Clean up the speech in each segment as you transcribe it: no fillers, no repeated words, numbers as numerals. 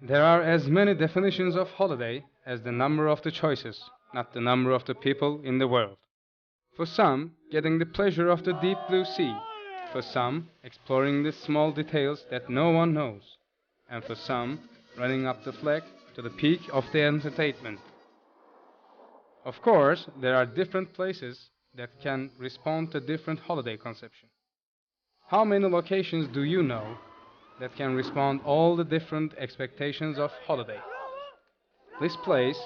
There are as many definitions of holiday as the number of the choices, not the number of the people in the world. For some, getting the pleasure of the deep blue sea. For some, exploring the small details that no one knows. And for some, running up the flag to the peak of the entertainment. Of course, there are different places that can respond to different holiday conception. How many locations do you know that can respond all the different expectations of holiday? This place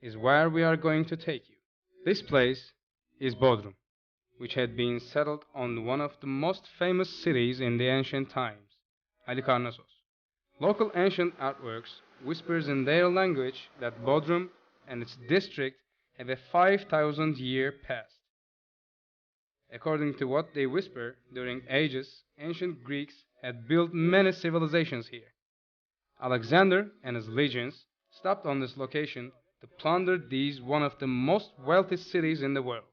is where we are going to take you. This place is Bodrum, which had been settled on one of the most famous cities in the ancient times, Halikarnassos. Local ancient artworks whispers in their language that Bodrum and its district have a 5,000-year past. According to what they whisper, during ages, ancient Greeks had built many civilizations here. Alexander and his legions stopped on this location to plunder these one of the most wealthy cities in the world.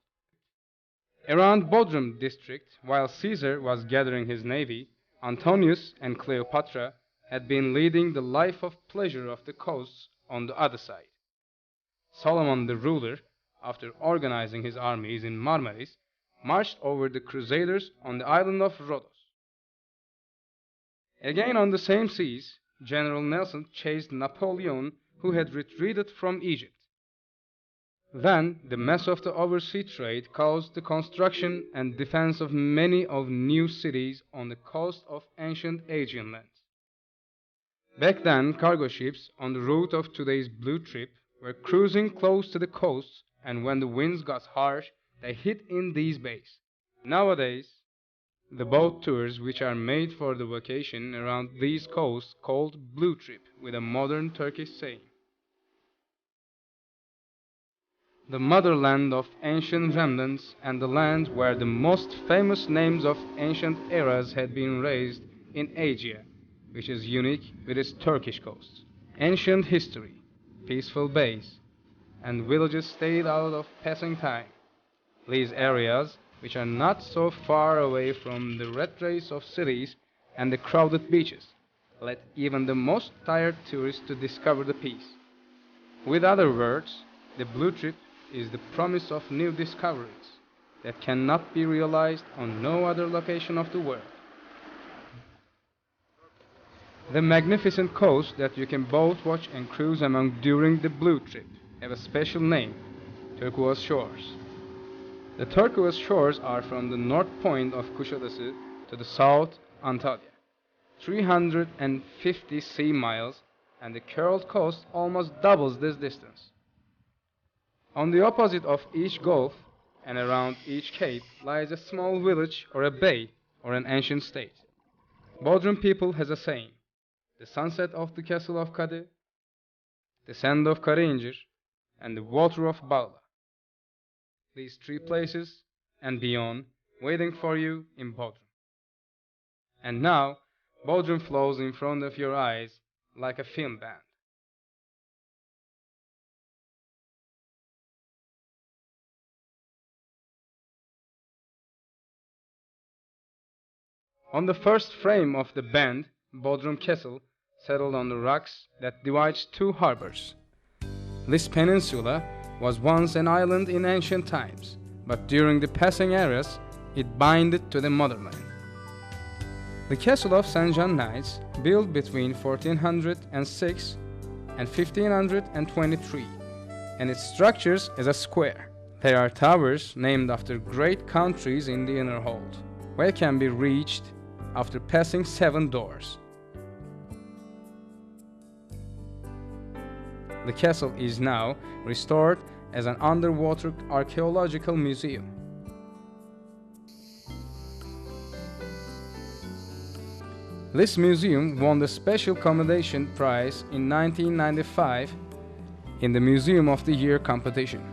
Around Bodrum district, while Caesar was gathering his navy, Antonius and Cleopatra had been leading the life of pleasure of the coasts on the other side. Solomon the ruler, after organizing his armies in Marmaris, marched over the Crusaders on the island of Rhodos. Again on the same seas, General Nelson chased Napoleon, who had retreated from Egypt. Then, the mess of the overseas trade caused the construction and defense of many of new cities on the coast of ancient Aegean lands. Back then, cargo ships on the route of today's blue trip were cruising close to the coasts, and when the winds got harsh, they hid in these bays. Nowadays, the boat tours which are made for the vacation around these coasts called blue trip with a modern Turkish saying. The motherland of ancient remnants and the land where the most famous names of ancient eras had been raised in Asia, which is unique with its Turkish coasts. Ancient history, peaceful bays, and villages stayed out of passing time. These areas, which are not so far away from the rat race of cities and the crowded beaches, led even the most tired tourists to discover the peace. With other words, the blue trip is the promise of new discoveries that cannot be realized on no other location of the world. The magnificent coast that you can both watch and cruise among during the blue trip have a special name, turquoise shores. The turquoise shores are from the north point of Kuşadası to the south Antalya, 350 sea miles, and the curled coast almost doubles this distance. On the opposite of each gulf and around each cape lies a small village or a bay or an ancient state. Bodrum people has a saying, the sunset of the castle of Kade, the sand of Karayincir, and the water of Balda. These three places and beyond waiting for you in Bodrum. And now, Bodrum flows in front of your eyes like a film band. On the first frame of the band, Bodrum Castle settled on the rocks that divides two harbors. This peninsula was once an island in ancient times, but during the passing eras, it binded to the motherland. The castle of St. John Knights, built between 1406 and 1523, and its structures is a square. There are towers named after great countries in the inner hold, where can be reached after passing 7 doors. The castle is now restored as an underwater archaeological museum. This museum won the Special Commendation Prize in 1995 in the Museum of the Year competition.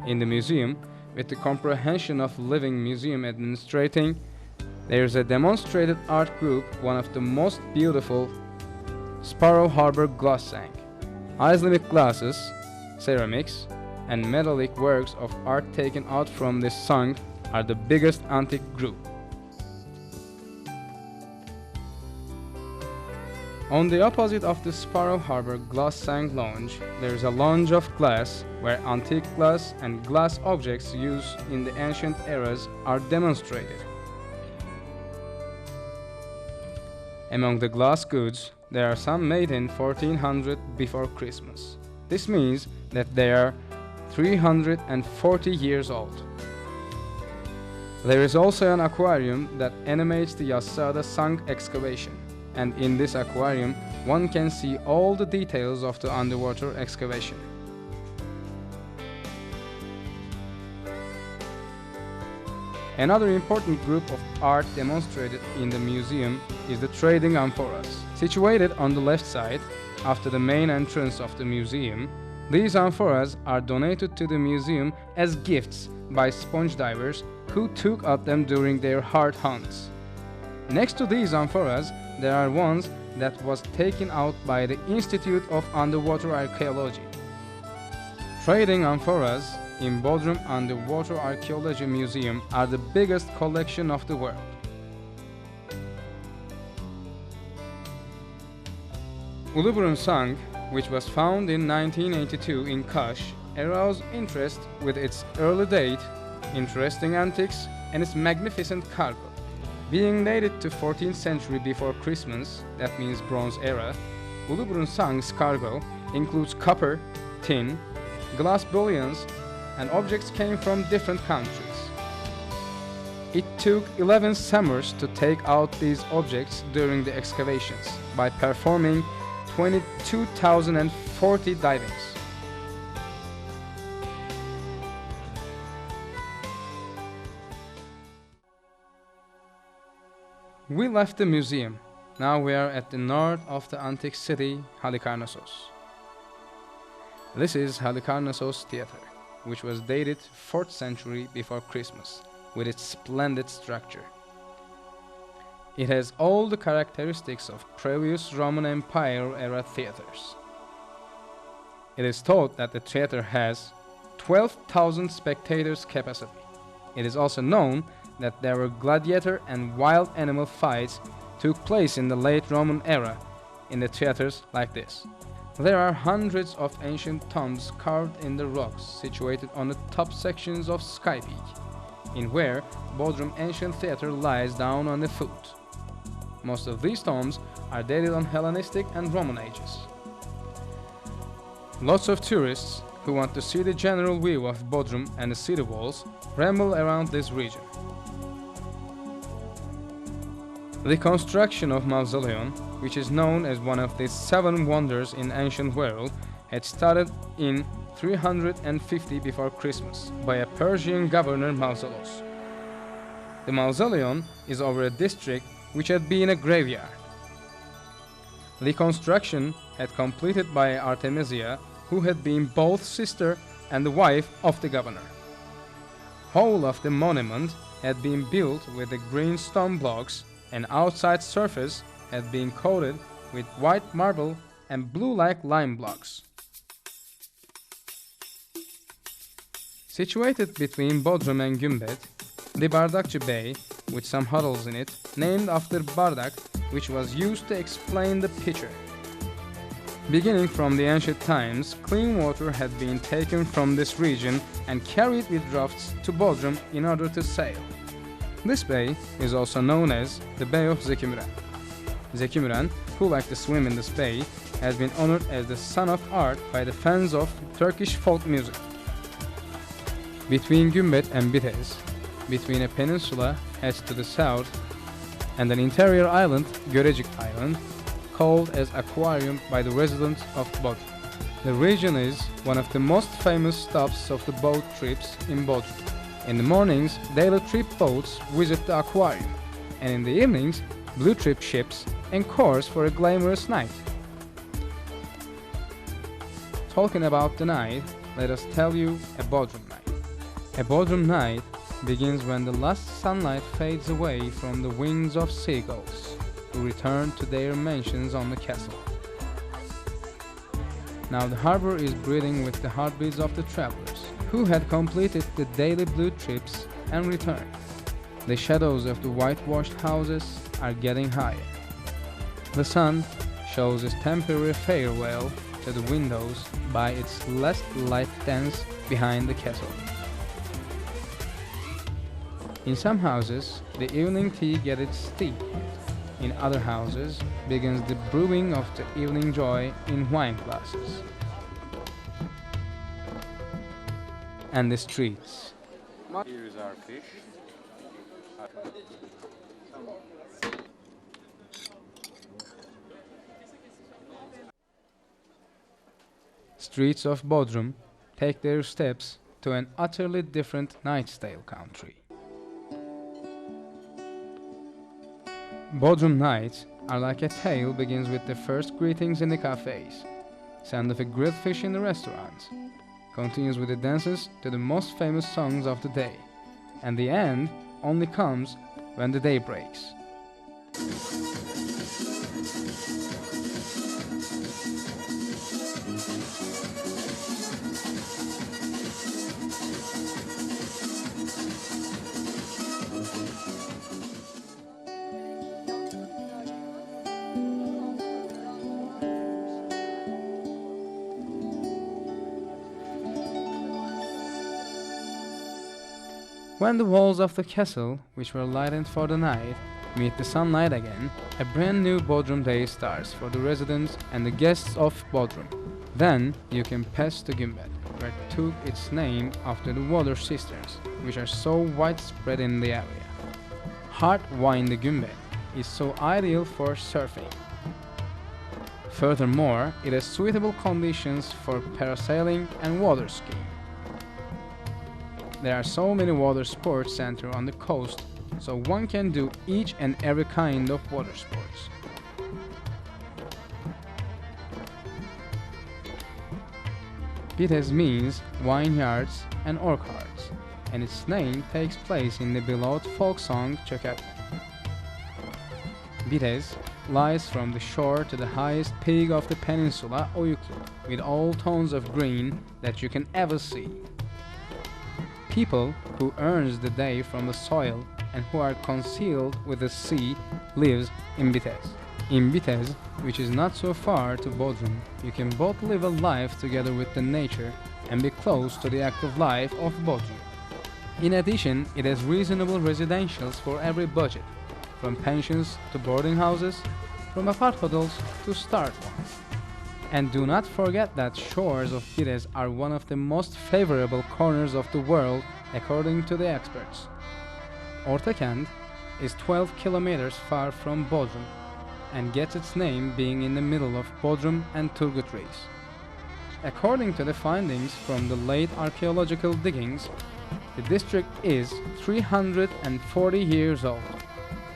In the museum, with the comprehension of living museum administrating, there is a demonstrated art group, one of the most beautiful Sparrow Harbor glass tank. Islamic glasses, ceramics, and metallic works of art taken out from this sunk are the biggest antique group. On the opposite of the Sparrow Harbor Glass Sank Lounge, there is a lounge of glass where antique glass and glass objects used in the ancient eras are demonstrated. Among the glass goods, there are some made in 1400 before Christmas. This means that they are 340 years old. There is also an aquarium that animates the Yassıada sunk excavation, and in this aquarium one can see all the details of the underwater excavation. Another important group of art demonstrated in the museum is the trading amphoras. Situated on the left side, after the main entrance of the museum, these amphoras are donated to the museum as gifts by sponge divers who took out them during their hard hunts. Next to these amphoras, there are ones that was taken out by the Institute of Underwater Archaeology. Trading amphoras in Bodrum Underwater Archaeology Museum are the biggest collection of the world. Uluburun Sank, which was found in 1982 in Kaş, aroused interest with its early date, interesting antiques, and its magnificent cargo. Being dated to 14th century before Christmas, that means Bronze Era, Uluburun Sank's cargo includes copper, tin, glass bullions, and objects came from different countries. It took 11 summers to take out these objects during the excavations by performing 22,040 divings. We left the museum. Now we are at the north of the antique city, Halikarnassos. This is Halikarnassos Theater, which was dated 4th century before Christmas, with its splendid structure. It has all the characteristics of previous Roman Empire era theaters. It is thought that the theater has 12,000 spectators capacity. It is also known that there were gladiator and wild animal fights took place in the late Roman era in the theaters like this. There are hundreds of ancient tombs carved in the rocks situated on the top sections of Sky Peak, in where Bodrum Ancient Theater lies down on the foot. Most of these tombs are dated on Hellenistic and Roman ages. Lots of tourists who want to see the general view of Bodrum and the city walls ramble around this region. The construction of Mausoleum, which is known as one of the 7 wonders in ancient world, had started in 350 before Christmas by a Persian governor Mausoleus. The Mausoleum is over a district which had been a graveyard. The construction had completed by Artemisia, who had been both sister and the wife of the governor. Whole of the monument had been built with the green stone blocks, and outside surface had been coated with white marble and blue-like lime blocks. Situated between Bodrum and Gümbet, the Bardakçı Bay, with some huddles in it, named after bardak, which was used to explain the pitcher. Beginning from the ancient times, clean water had been taken from this region and carried with rafts to Bodrum in order to sail. This bay is also known as the Bay of Zeki Müren. Zeki Müren, who liked to swim in this bay, has been honored as the son of art by the fans of Turkish folk music. Between Gümbet and Bitez, between a peninsula heads to the south and an interior island, Görecik Island, called as Aquarium by the residents of Bodrum. The region is one of the most famous stops of the boat trips in Bodrum. In the mornings, daily trip boats visit the aquarium, and in the evenings, blue trip ships anchors for a glamorous night. Talking about the night, let us tell you a Bodrum night. A Bodrum night begins when the last sunlight fades away from the wings of seagulls, who return to their mansions on the castle. Now the harbor is breathing with the heartbeats of the travelers, who had completed the daily blue trips and returned. The shadows of the whitewashed houses are getting higher. The sun shows its temporary farewell to the windows by its last light dance behind the castle. In some houses, the evening tea gets its tea. In other houses begins the brewing of the evening joy in wine glasses. And the streets. Here is our fish. Streets of Bodrum take their steps to an utterly different Nightstale country. Bodrum nights are like a tale begins with the first greetings in the cafes, sound of a grilled fish in the restaurants, continues with the dances to the most famous songs of the day, and the end only comes when the day breaks. When the walls of the castle, which were lightened for the night, meet the sunlight again, a brand new Bodrum day starts for the residents and the guests of Bodrum. Then you can pass the Gümbet, where it took its name after the water cisterns, which are so widespread in the area. Hard wine the Gümbet is so ideal for surfing. Furthermore, it has suitable conditions for parasailing and water skiing. There are so many water sports centers on the coast, so one can do each and every kind of water sports. Bitez means vineyards and orchards, and its name takes place in the beloved folk song Çökertme. Bitez lies from the shore to the highest peak of the peninsula, Oyuklu, with all tones of green that you can ever see. People who earns the day from the soil and who are concealed with the sea lives in Bitez. In Bitez, which is not so far to Bodrum, you can both live a life together with the nature and be close to the active life of Bodrum. In addition, it has reasonable residentials for every budget, from pensions to boarding houses, from apart hotels to start ones. And do not forget that shores of Bitez are one of the most favorable corners of the world according to the experts. Ortakent is 12 kilometers far from Bodrum and gets its name being in the middle of Bodrum and Turgut Reis. According to the findings from the late archaeological diggings, the district is 340 years old.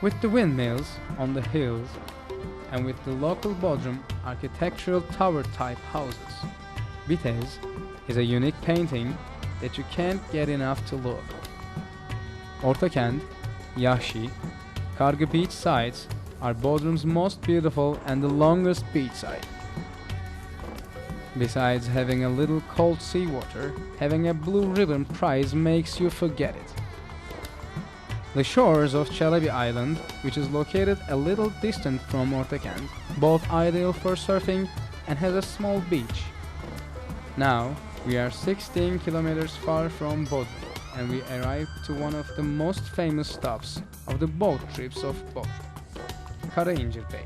With the windmills on the hills and with the local Bodrum architectural tower-type houses, Bitez is a unique painting that you can't get enough to look. Ortakent, Yahşi, Kargı beach sites are Bodrum's most beautiful and the longest beach site. Besides having a little cold seawater, having a blue ribbon prize makes you forget it. The shores of Çelebi Island, which is located a little distant from Ortakent, both ideal for surfing and has a small beach. Now, we are 16 kilometers far from Bodrum, and we arrived to one of the most famous stops of the boat trips of Bodrum, Karayincir Bay.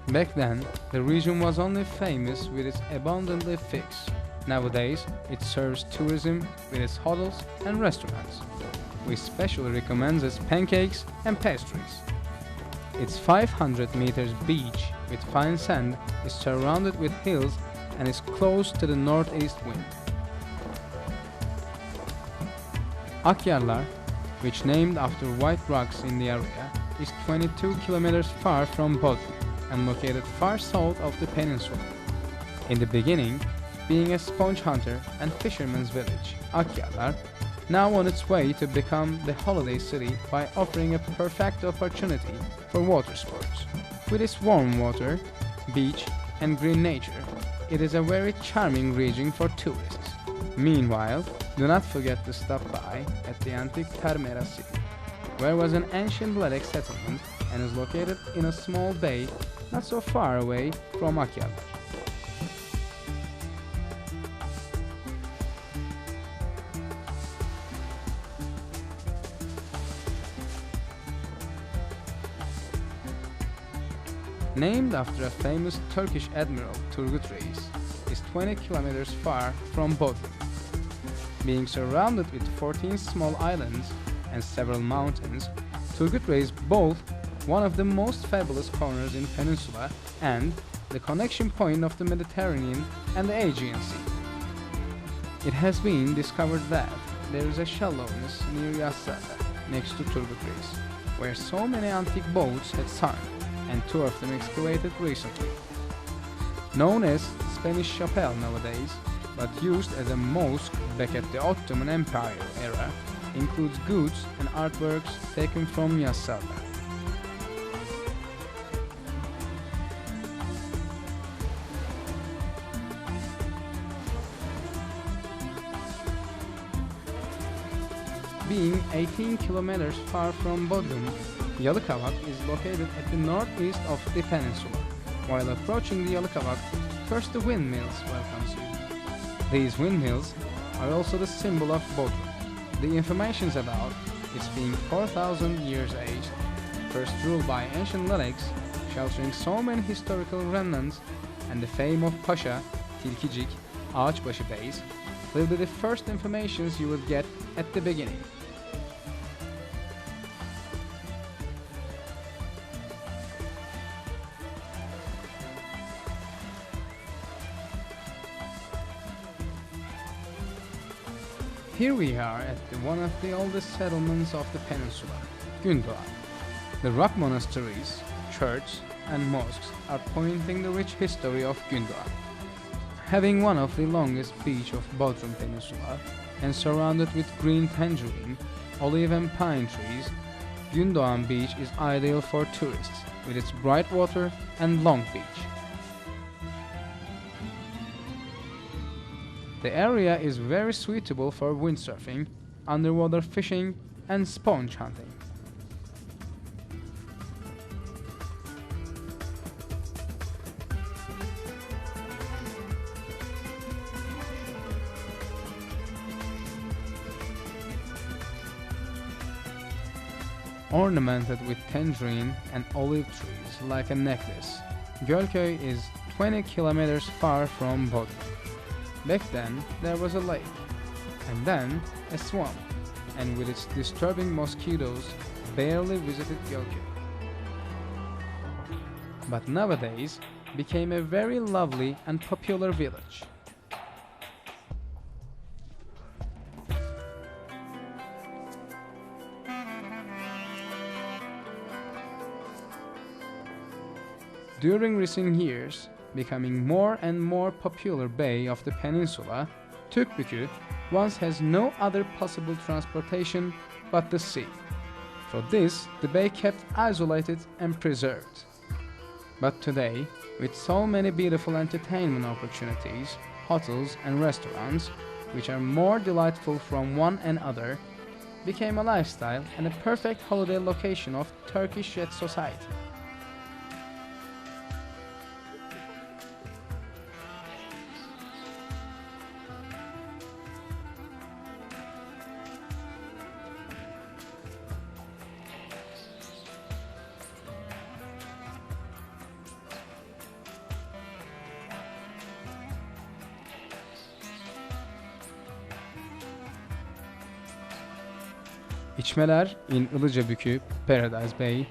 Back then, the region was only famous with its abundantly figs. Nowadays, it serves tourism with its hotels and restaurants. We specially recommend its pancakes and pastries. Its 500 meters beach with fine sand is surrounded with hills and is close to the northeast wind. Akyarlar, which named after white rocks in the area, is 22 kilometers far from Bodrum and located far south of the peninsula. In the beginning, being a sponge hunter and fisherman's village, Akyarlar, now on its way to become the holiday city by offering a perfect opportunity for water sports. With its warm water, beach and green nature, it is a very charming region for tourists. Meanwhile, do not forget to stop by at the antique Termera city, where was an ancient Vedic settlement and is located in a small bay not so far away from Akyarlar. Named after a famous Turkish admiral Turgut Reis, is 20 kilometers far from Bodrum. Being surrounded with 14 small islands and several mountains, Turgut Reis both one of the most fabulous corners in peninsula and the connection point of the Mediterranean and the Aegean Sea. It has been discovered that there is a shallowness near Yassıada, next to Turgut Reis, where so many antique boats had sunk, and two of them excavated recently. Known as Spanish Chapel nowadays, but used as a mosque back at the Ottoman Empire era, includes goods and artworks taken from Yassıada. Being 18 kilometers far from Bodrum, Yalıkavak is located at the northeast of the peninsula. While approaching the Yalıkavak, first the windmills welcomes you. These windmills are also the symbol of Bodrum. The information about its being 4,000 years aged, first ruled by ancient Lelex, sheltering so many historical remnants, and the fame of Pasha, Tilkicik, Ağaçbaşı Beys, will be the first informations you will get at the beginning. Here we are at one of the oldest settlements of the peninsula, Gündoğan. The rock monasteries, churches, and mosques are pointing the rich history of Gündoğan. Having one of the longest beach of Bodrum Peninsula and surrounded with green tangerine, olive and pine trees, Gündoğan Beach is ideal for tourists with its bright water and long beach. The area is very suitable for windsurfing, underwater fishing, and sponge hunting. Ornamented with tangerine and olive trees like a necklace, Gölköy is 20 kilometers far from Bodrum. Back then, there was a lake, and then a swamp, and with its disturbing mosquitoes, barely visited Gölköy. But nowadays, became a very lovely and popular village. During recent years, becoming more and more popular bay of the peninsula, Türkbükü once has no other possible transportation but the sea. For this, the bay kept isolated and preserved. But today, with so many beautiful entertainment opportunities, hotels and restaurants, which are more delightful from one another, became a lifestyle and a perfect holiday location of Turkish jet society. İçmeler in Ilıcabükü, Paradise Bay,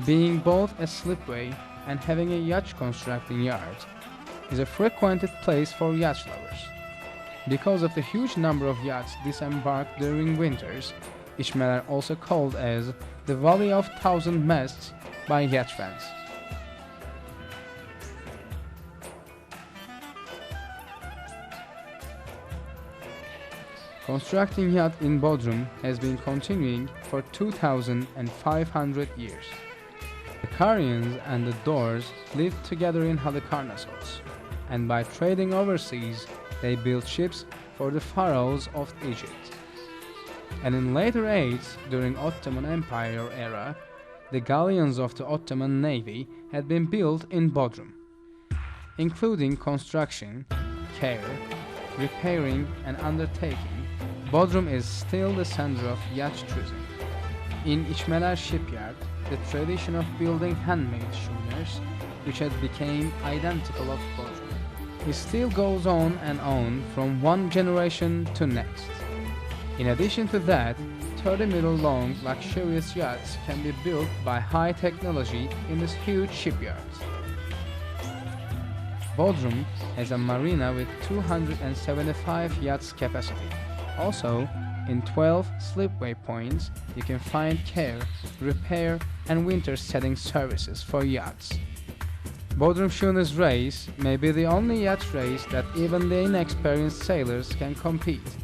being both a slipway and having a yacht constructing yard, is a frequented place for yacht lovers. Because of the huge number of yachts disembarked during winters, İçmeler also called as the Valley of Thousand Masts by yacht fans. Constructing yacht in Bodrum has been continuing for 2,500 years. The Karyans and the Dors lived together in Halicarnassos, and by trading overseas, they built ships for the pharaohs of Egypt. And in later age, during Ottoman Empire era, The galleons of the Ottoman Navy had been built in Bodrum, including construction, care, repairing, and undertaking. Bodrum is still the center of yacht tourism. In İçmeler shipyard, the tradition of building handmade schooners, which had become identical of Bodrum, it still goes on and on from one generation to next. In addition to that, 30-meter long luxurious yachts can be built by high technology in this huge shipyards. Bodrum has a marina with 275 yachts capacity. Also, in 12 slipway points, you can find care, repair, and winter setting services for yachts. Bodrum Schooners race may be the only yacht race that even the inexperienced sailors can compete,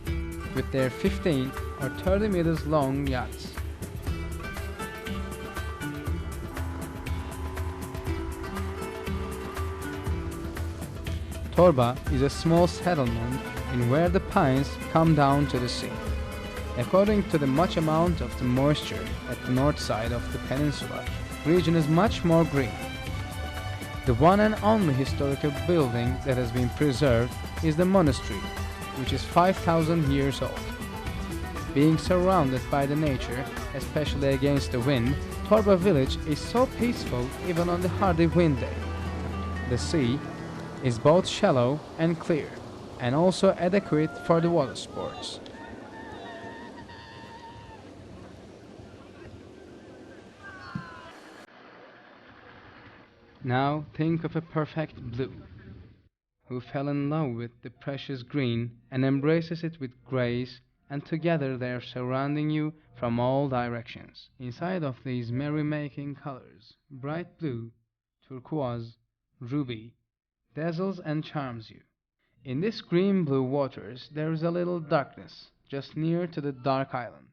with their 15 or 30 meters long yachts. Torba is a small settlement in where the pines come down to the sea. According to the much amount of the moisture at the north side of the peninsula, region is much more green. The one and only historical building that has been preserved is the monastery, which is 5,000 years old. Being surrounded by the nature, especially against the wind, Torba village is so peaceful even on the hardy wind day. The sea is both shallow and clear, and also adequate for the water sports. Now think of a perfect blue, who fell in love with the precious green and embraces it with grace, and together they are surrounding you from all directions. Inside of these merry-making colors, bright blue, turquoise, ruby, dazzles and charms you. In this green-blue waters there is a little darkness, just near to the dark island.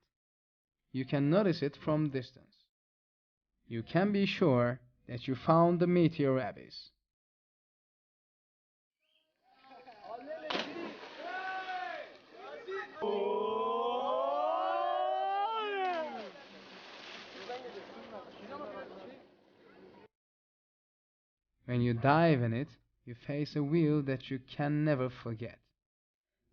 You can notice it from distance. You can be sure that you found the meteor abyss. When you dive in it, you face a view that you can never forget.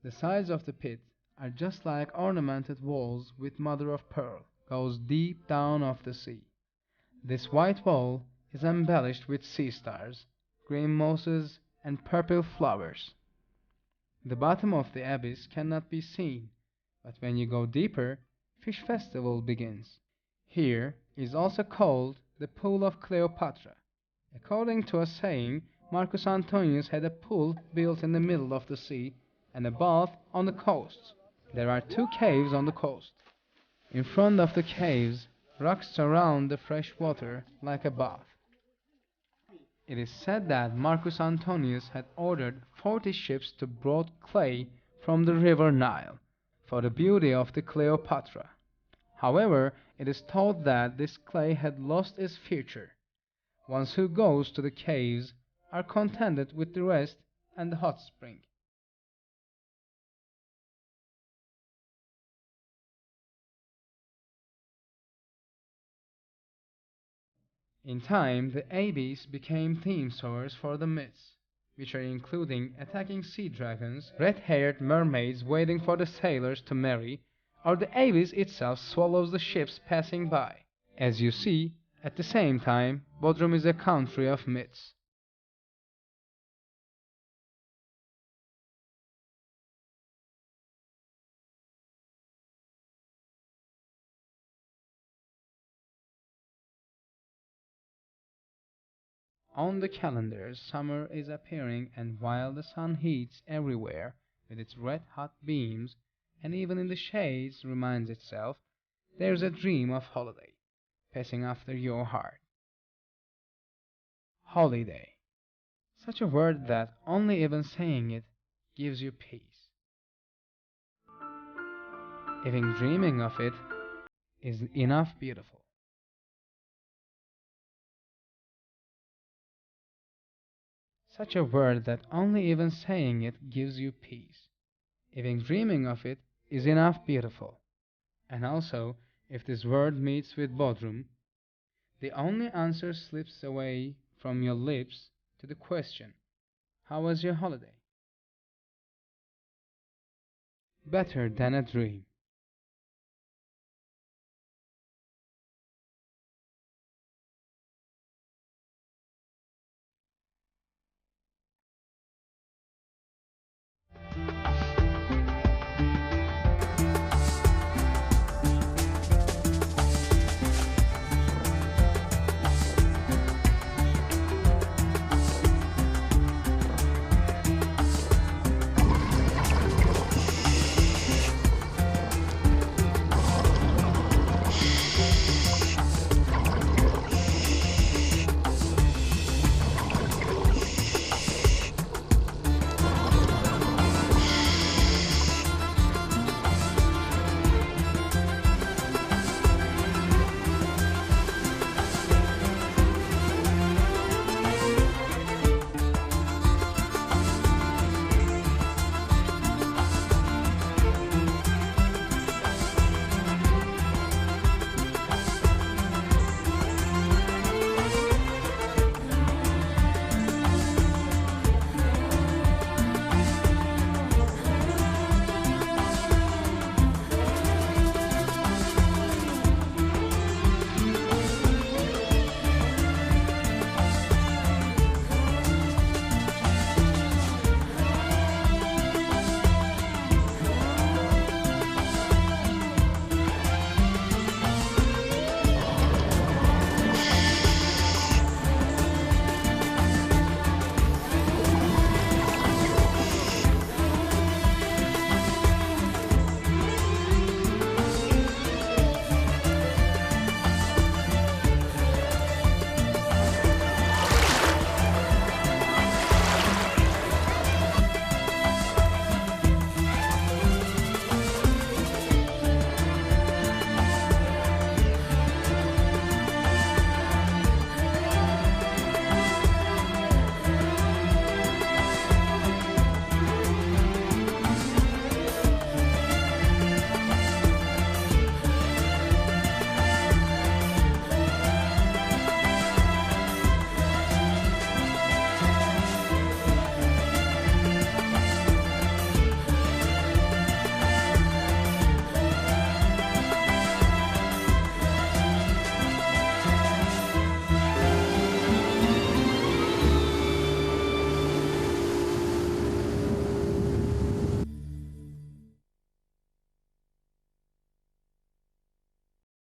The sides of the pit are just like ornamented walls with mother of pearl, goes deep down of the sea. This white wall is embellished with sea stars, green mosses, and purple flowers. The bottom of the abyss cannot be seen, but when you go deeper, fish festival begins. Here is also called the Pool of Cleopatra. According to a saying, Marcus Antonius had a pool built in the middle of the sea and a bath on the coast. There are 2 caves on the coast. In front of the caves, rocks surround the fresh water like a bath. It is said that Marcus Antonius had ordered 40 ships to brought clay from the river Nile for the beauty of the Cleopatra. However, it is thought that this clay had lost its future. Ones who goes to the caves are contented with the rest and the hot spring. In time, the abyss became theme songs for the myths, which are including attacking sea dragons, red-haired mermaids waiting for the sailors to marry, or the abyss itself swallows the ships passing by. As you see, at the same time, Bodrum is a country of myths. On the calendars, summer is appearing, and while the sun heats everywhere with its red-hot beams, and even in the shades reminds itself, there's a dream of holiday passing after your heart. Holiday. Such a word that only even saying it gives you peace. Even dreaming of it is enough beautiful. Such a word that only even saying it gives you peace. Even dreaming of it is enough beautiful. And also, if this word meets with Bodrum, The only answer slips away from your lips to the question, how was your holiday? Better than a dream.